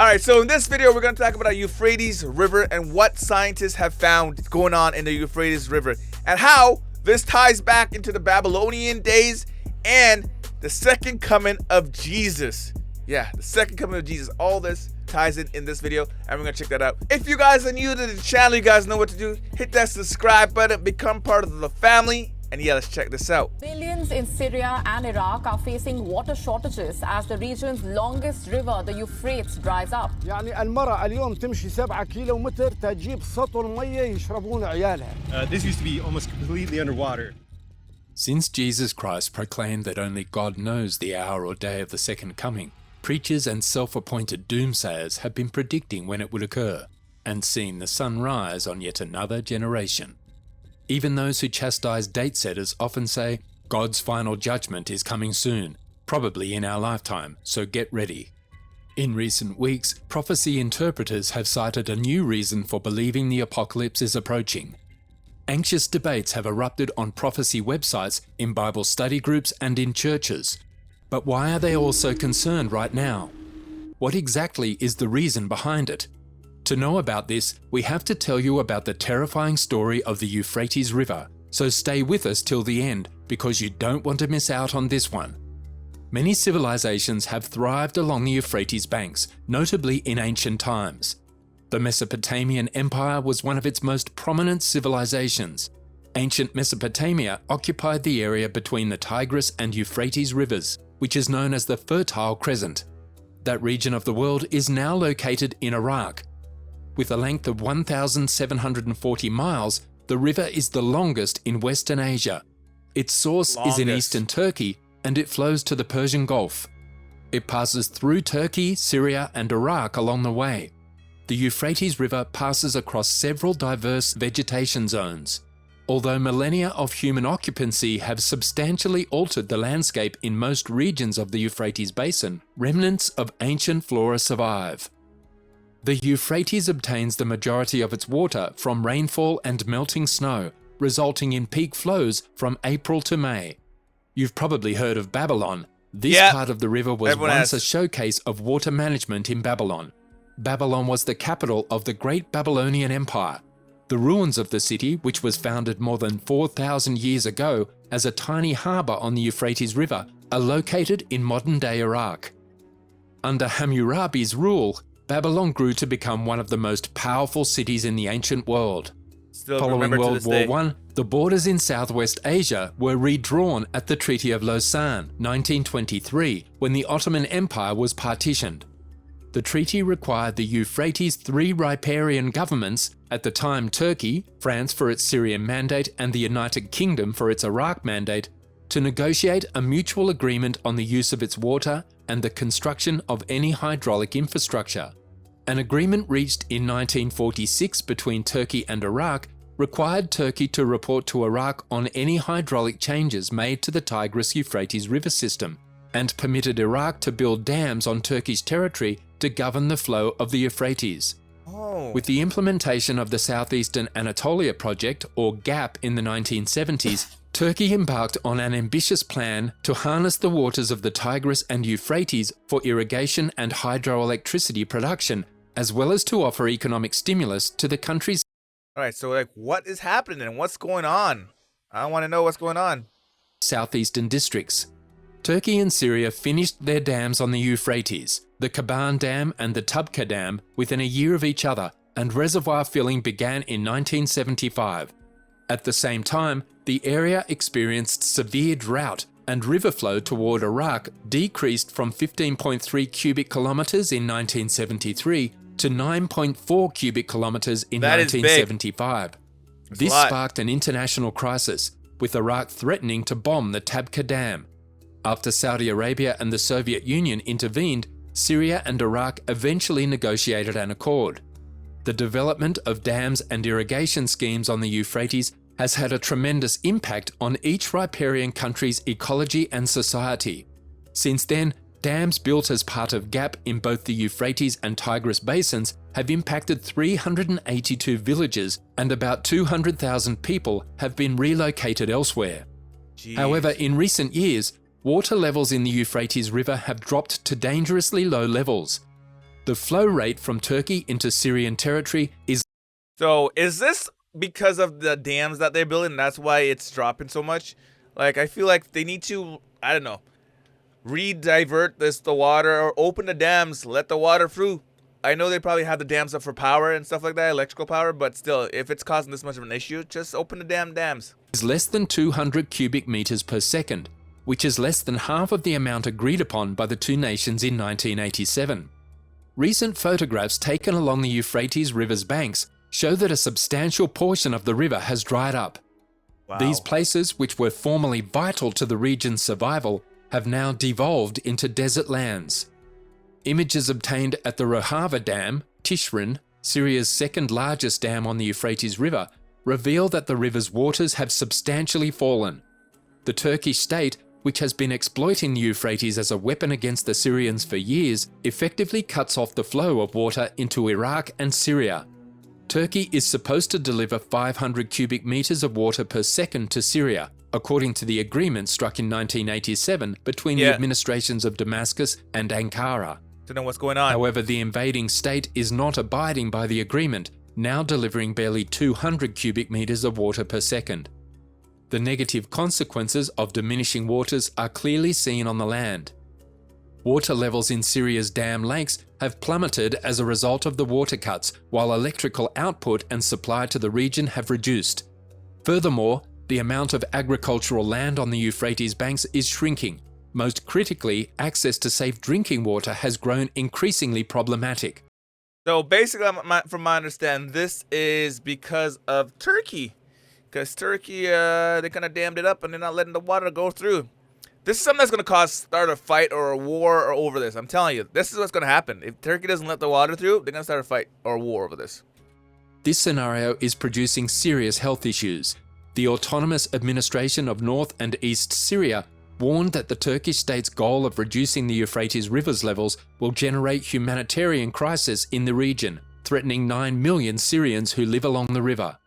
Alright, so in this video, we're going to talk about the Euphrates River and what scientists have found going on in the Euphrates River and how this ties back into the Babylonian days and the second coming of Jesus. Yeah, the second coming of Jesus. All this ties in this video, and we're going to check that out. If you guys are new to the channel, you guys know what to do. Hit that subscribe button, become part of the family. And yeah, let's check this out. Millions in Syria and Iraq are facing water shortages as the region's longest river, the Euphrates, dries up. يعني المرأة اليوم تمشي 7 كيلومتر تجيب سطل مية يشربون عيالها. This used to be almost completely underwater. Since Jesus Christ proclaimed that only God knows the hour or day of the second coming, preachers and self-appointed doomsayers have been predicting when it would occur and seen the sun rise on yet another generation. Even those who chastise date setters often say, God's final judgment is coming soon, probably in our lifetime, so get ready. In recent weeks, prophecy interpreters have cited a new reason for believing the apocalypse is approaching. Anxious debates have erupted on prophecy websites, in Bible study groups and in churches. But why are they all so concerned right now? What exactly is the reason behind it? To know about this, we have to tell you about the terrifying story of the Euphrates River, so stay with us till the end because you don't want to miss out on this one. Many civilizations have thrived along the Euphrates banks, notably in ancient times. The Mesopotamian Empire was one of its most prominent civilizations. Ancient Mesopotamia occupied the area between the Tigris and Euphrates rivers, which is known as the Fertile Crescent. That region of the world is now located in Iraq. With a length of 1,740 miles, the river is the longest in Western Asia. Its source is in eastern Turkey, and it flows to the Persian Gulf. It passes through Turkey, Syria, and Iraq along the way. The Euphrates River passes across several diverse vegetation zones. Although millennia of human occupancy have substantially altered the landscape in most regions of the Euphrates Basin, remnants of ancient flora survive. The Euphrates obtains the majority of its water from rainfall and melting snow, resulting in peak flows from April to May. You've probably heard of Babylon. This part of the river was once a showcase of water management in Babylon. Babylon was the capital of the Great Babylonian Empire. The ruins of the city, which was founded more than 4,000 years ago as a tiny harbour on the Euphrates River, are located in modern-day Iraq. Under Hammurabi's rule, Babylon grew to become one of the most powerful cities in the ancient world. Following World War I, the borders in Southwest Asia were redrawn at the Treaty of Lausanne, 1923, when the Ottoman Empire was partitioned. The treaty required the Euphrates' three riparian governments, at the time Turkey, France for its Syrian mandate, and the United Kingdom for its Iraq mandate, to negotiate a mutual agreement on the use of its water and the construction of any hydraulic infrastructure. An agreement reached in 1946 between Turkey and Iraq required Turkey to report to Iraq on any hydraulic changes made to the Tigris-Euphrates river system, and permitted Iraq to build dams on Turkish territory to govern the flow of the Euphrates. With the implementation of the Southeastern Anatolia Project, or GAP, in the 1970s, Turkey embarked on an ambitious plan to harness the waters of the Tigris and Euphrates for irrigation and hydroelectricity production, as well as to offer economic stimulus to the country's. Alright, so what is happening? What's going on? I want to know what's going on. Southeastern districts. Turkey and Syria finished their dams on the Euphrates, the Kaban Dam and the Tubka Dam, within a year of each other, and reservoir filling began in 1975. At the same time, the area experienced severe drought, and river flow toward Iraq decreased from 15.3 cubic kilometers in 1973 to 9.4 cubic kilometers in 1975. This sparked an international crisis, with Iraq threatening to bomb the Tabqa Dam. After Saudi Arabia and the Soviet Union intervened, Syria and Iraq eventually negotiated an accord. The development of dams and irrigation schemes on the Euphrates has had a tremendous impact on each riparian country's ecology and society. Since then, dams built as part of GAP in both the Euphrates and Tigris basins have impacted 382 villages, and about 200,000 people have been relocated elsewhere. However, in recent years, water levels in the Euphrates River have dropped to dangerously low levels. The flow rate from Turkey into Syrian territory is. So is this because of the dams that they're building? That's why it's dropping so much? Like, I feel like they need to, I don't know, re-divert the water, or open the dams, let the water through. I know they probably have the dams up for power and stuff like that, electrical power, but still, if it's causing this much of an issue, just open the damn dams. Is less than 200 cubic meters per second, which is less than half of the amount agreed upon by the two nations in 1987. Recent photographs taken along the Euphrates River's banks show that a substantial portion of the river has dried up. Wow. These places, which were formerly vital to the region's survival, have now devolved into desert lands. Images obtained at the Rojava Dam, Tishrin, Syria's second largest dam on the Euphrates River, reveal that the river's waters have substantially fallen. The Turkish state, which has been exploiting the Euphrates as a weapon against the Syrians for years, effectively cuts off the flow of water into Iraq and Syria. Turkey is supposed to deliver 500 cubic meters of water per second to Syria, according to the agreement struck in 1987 between the administrations of Damascus and Ankara. To know what's going on. However, the invading state is not abiding by the agreement, now delivering barely 200 cubic meters of water per second. The negative consequences of diminishing waters are clearly seen on the land. Water levels in Syria's dam lakes have plummeted as a result of the water cuts, while electrical output and supply to the region have reduced. Furthermore, the amount of agricultural land on the Euphrates banks is shrinking. Most critically, access to safe drinking water has grown increasingly problematic. So basically, from my understanding, this is because of Turkey. Because Turkey, they kind of dammed it up and they're not letting the water go through. This is something that's going to start a fight or a war over this. I'm telling you, this is what's going to happen. If Turkey doesn't let the water through, they're going to start a fight or a war over this. This scenario is producing serious health issues. The Autonomous Administration of North and East Syria warned that the Turkish state's goal of reducing the Euphrates River's levels will generate humanitarian crisis in the region, threatening 9 million Syrians who live along the river.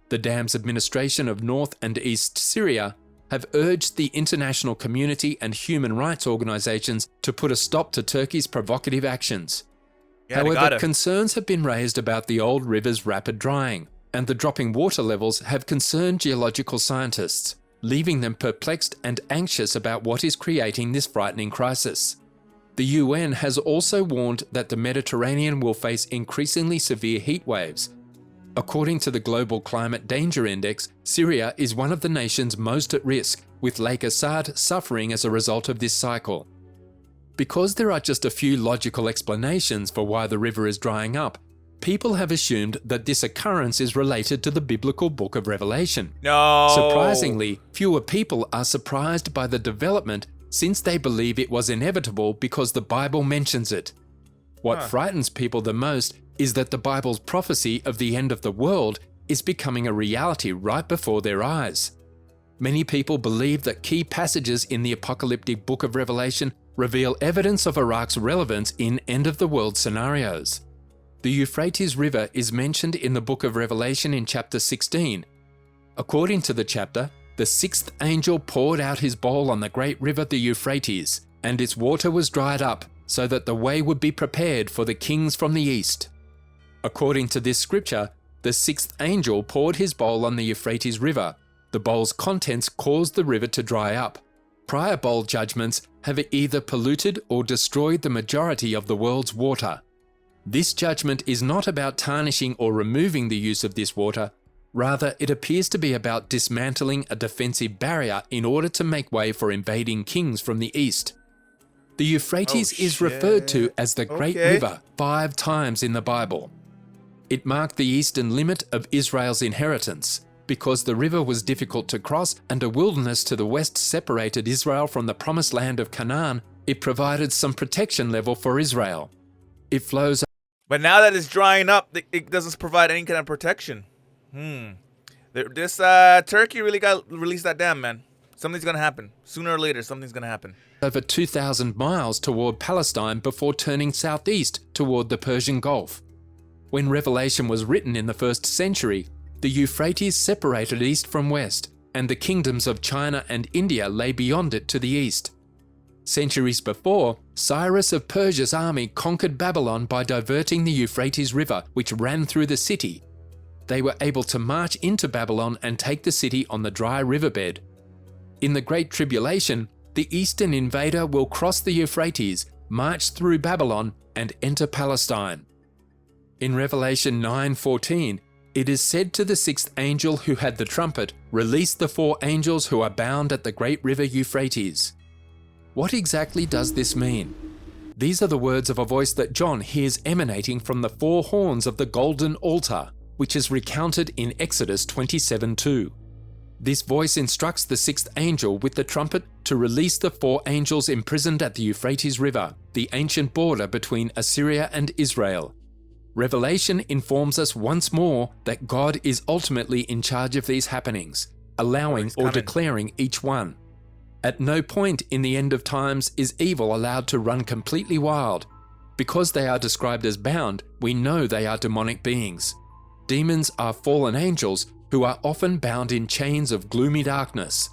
The dam's administration of North and East Syria have urged the international community and human rights organizations to put a stop to Turkey's provocative actions. However, concerns have been raised about the old river's rapid drying, and the dropping water levels have concerned geological scientists, leaving them perplexed and anxious about what is creating this frightening crisis. The UN has also warned that the Mediterranean will face increasingly severe heat waves. According to the Global Climate Danger Index, Syria is one of the nations most at risk, with Lake Assad suffering as a result of this cycle. Because there are just a few logical explanations for why the river is drying up, people have assumed that this occurrence is related to the biblical book of Revelation. No! Surprisingly, fewer people are surprised by the development since they believe it was inevitable because the Bible mentions it. What frightens people the most is that the Bible's prophecy of the end of the world is becoming a reality right before their eyes. Many people believe that key passages in the apocalyptic book of Revelation reveal evidence of Iraq's relevance in end-of-the-world scenarios. The Euphrates River is mentioned in the book of Revelation in chapter 16. According to the chapter, the sixth angel poured out his bowl on the great river the Euphrates, and its water was dried up, so that the way would be prepared for the kings from the east. According to this scripture, the sixth angel poured his bowl on the Euphrates River. The bowl's contents caused the river to dry up. Prior bowl judgments have either polluted or destroyed the majority of the world's water. This judgment is not about tarnishing or removing the use of this water. Rather, it appears to be about dismantling a defensive barrier in order to make way for invading kings from the east. The Euphrates is referred to as the Great River 5 times in the Bible. It marked the eastern limit of Israel's inheritance. Because the river was difficult to cross and a wilderness to the west separated Israel from the promised land of Canaan, it provided some protection level for Israel. It flows. But now that it's drying up, it doesn't provide any kind of protection. This Turkey really got to release that dam, man. Something's going to happen. Sooner or later, something's going to happen. Over 2,000 miles toward Palestine before turning southeast toward the Persian Gulf. When Revelation was written in the 1st century, the Euphrates separated east from west, and the kingdoms of China and India lay beyond it to the east. Centuries before, Cyrus of Persia's army conquered Babylon by diverting the Euphrates River, which ran through the city. They were able to march into Babylon and take the city on the dry riverbed. In the Great Tribulation, the eastern invader will cross the Euphrates, march through Babylon, and enter Palestine. In Revelation 9:14, it is said to the sixth angel who had the trumpet, "Release the 4 angels who are bound at the great river Euphrates." What exactly does this mean? These are the words of a voice that John hears emanating from the 4 horns of the golden altar, which is recounted in Exodus 27:2. This voice instructs the sixth angel with the trumpet to release the 4 angels imprisoned at the Euphrates River, the ancient border between Assyria and Israel. Revelation informs us once more that God is ultimately in charge of these happenings, allowing or declaring each one. At no point in the end of times is evil allowed to run completely wild. Because they are described as bound, we know they are demonic beings. Demons are fallen angels who are often bound in chains of gloomy darkness.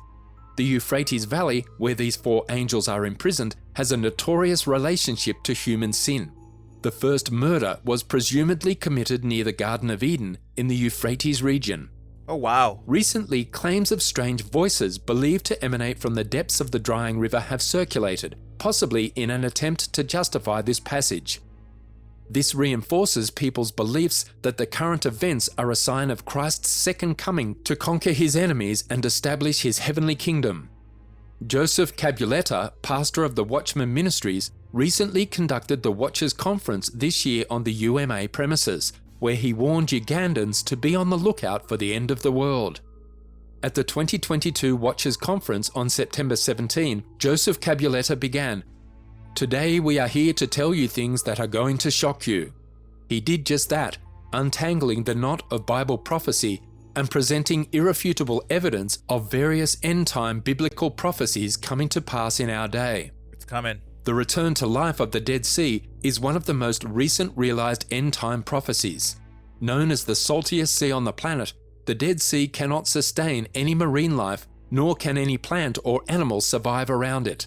The Euphrates Valley, where these 4 angels are imprisoned, has a notorious relationship to human sin. The first murder was presumably committed near the Garden of Eden in the Euphrates region. Oh, wow. Recently, claims of strange voices believed to emanate from the depths of the drying river have circulated, possibly in an attempt to justify this passage. This reinforces people's beliefs that the current events are a sign of Christ's second coming to conquer his enemies and establish his heavenly kingdom. Joseph Cabuleta, pastor of the Watchman Ministries, recently conducted the Watchers Conference this year on the UMA premises, where he warned Ugandans to be on the lookout for the end of the world. At the 2022 Watchers Conference on September 17, Joseph Cabuleta began, "Today we are here to tell you things that are going to shock you." He did just that, untangling the knot of Bible prophecy and presenting irrefutable evidence of various end-time biblical prophecies coming to pass in our day. It's coming. The return to life of the Dead Sea is one of the most recent realized end-time prophecies. Known as the saltiest sea on the planet, the Dead Sea cannot sustain any marine life, nor can any plant or animal survive around it.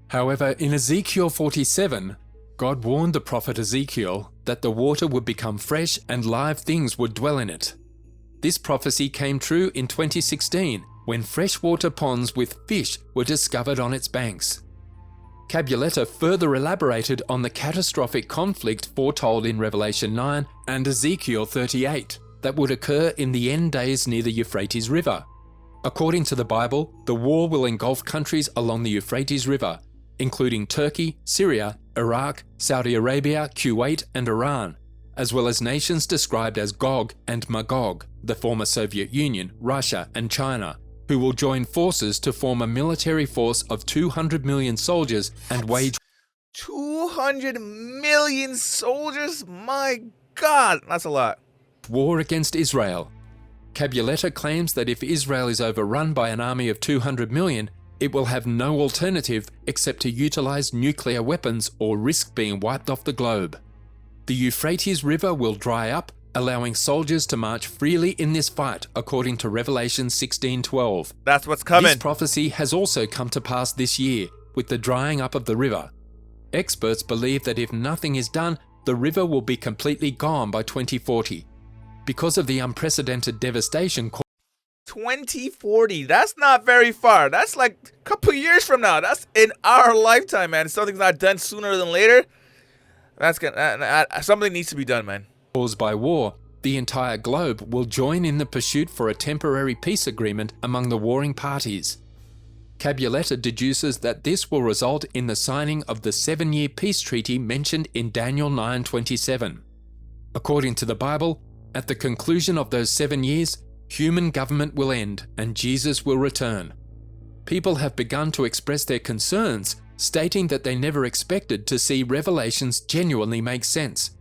However, in Ezekiel 47, God warned the prophet Ezekiel that the water would become fresh and live things would dwell in it. This prophecy came true in 2016 when freshwater ponds with fish were discovered on its banks. Cabuleta further elaborated on the catastrophic conflict foretold in Revelation 9 and Ezekiel 38 that would occur in the end days near the Euphrates River. According to the Bible, the war will engulf countries along the Euphrates River, including Turkey, Syria, Iraq, Saudi Arabia, Kuwait, and Iran, as well as nations described as Gog and Magog, the former Soviet Union, Russia, and China, who will join forces to form a military force of 200 million soldiers and wage 200 million soldiers? My God, that's a lot. war against Israel. Cabuleta claims that if Israel is overrun by an army of 200 million, it will have no alternative except to utilize nuclear weapons or risk being wiped off the globe. The Euphrates River will dry up, allowing soldiers to march freely in this fight, according to Revelation 16:12. That's what's coming. This prophecy has also come to pass this year, with the drying up of the river. Experts believe that if nothing is done, the river will be completely gone by 2040. Because of the unprecedented devastation 2040, that's not very far. That's like a couple years from now. That's in our lifetime, man. If something's not done sooner than later, something needs to be done, man. caused by war, the entire globe will join in the pursuit for a temporary peace agreement among the warring parties. Cabuleta deduces that this will result in the signing of the 7-year peace treaty mentioned in Daniel 9:27. According to the Bible, at the conclusion of those 7 years, human government will end and Jesus will return. People have begun to express their concerns, stating that they never expected to see revelations genuinely make sense.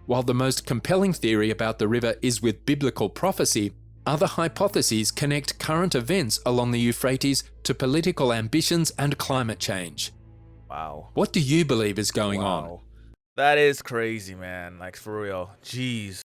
While the most compelling theory about the river is with biblical prophecy, other hypotheses connect current events along the Euphrates to political ambitions and climate change. Wow. What do you believe is going on? That is crazy, man. Like, for real. Jeez.